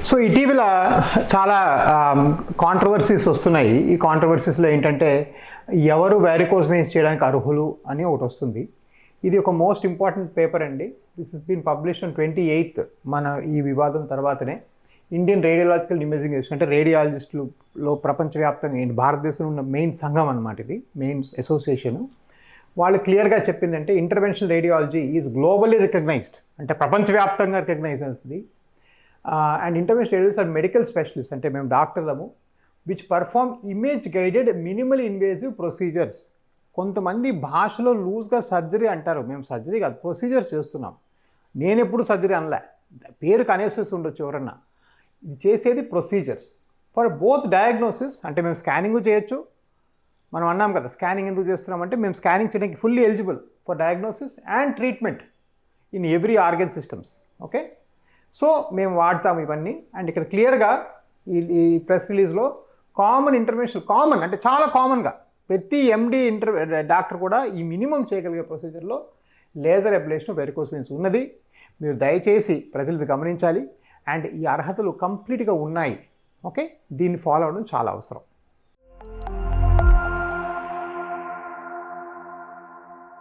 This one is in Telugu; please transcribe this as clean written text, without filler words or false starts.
సో ఇటీవల చాలా కాంట్రవర్సీస్ వస్తున్నాయి. ఈ కాంట్రవర్సీస్లో ఏంటంటే ఎవరు వ్యారికోస్ వెయిన్స్ చేయడానికి అర్హులు అని ఒకటి వస్తుంది. ఇది ఒక మోస్ట్ ఇంపార్టెంట్ పేపర్ అండి. This is been published on 28th. మన ఈ వివాదం తర్వాతనే ఇండియన్ రేడియాలజికల్ ఇమేజింగ్ ఇన్స్టిట్యూట్ అంటే రేడియాలజిస్టులో ప్రపంచవ్యాప్తంగా భారతదేశంలో ఉన్న మెయిన్ సంఘం అన్నమాట, ఇది మెయిన్ అసోసియేషను. వాళ్ళు క్లియర్గా చెప్పిందంటే interventional radiology is globally recognised, అంటే ప్రపంచవ్యాప్తంగా రికగ్నైజ్ అవుతుంది. And interventional radiologist are medical specialist, అంటే మేము డాక్టర్లము, which perform image guided minimal invasive procedures. కొంతమంది భాషలో లూజ్గా సర్జరీ అంటారు, మేము సర్జరీ కాదు ప్రొసీజర్స్ చేస్తున్నాం. నేను ఎప్పుడు సర్జరీ అనలే, పేరుకి అనేసేసి ఉండొచ్చు ఎవరన్నా. ఇది చేసేది ప్రొసీజర్స్ ఫర్ బోత్ డయాగ్నోసిస్, అంటే మేము స్కానింగ్ చేయొచ్చు. మనం అన్నాం కదా స్కానింగ్ ఎందుకు చేస్తున్నామంటే మేము స్కానింగ్ చేయడానికి fully eligible for diagnosis and treatment in every organ systems. Okay, so మేము వాడతాము ఇవన్నీ. అండ్ ఇక్కడ క్లియర్గా ఈ ప్రెస్ రిలీజ్లో కామన్ ఇంటర్వెన్షన్, కామన్ అంటే చాలా కామన్గా ప్రతి ఎండి డాక్టర్ కూడా ఈ మినిమం చేయగలిగే ప్రొసీజర్లో లేజర్ అబ్లేషన్ వెరికోస్ వెయిన్స్ ఉన్నది. మీరు దయచేసి ప్రజలు గమనించాలి. అండ్ ఈ అర్హతలు కంప్లీట్గా ఉన్నాయి. ఓకే, దీన్ని ఫాలో అవ్వడం చాలా అవసరం.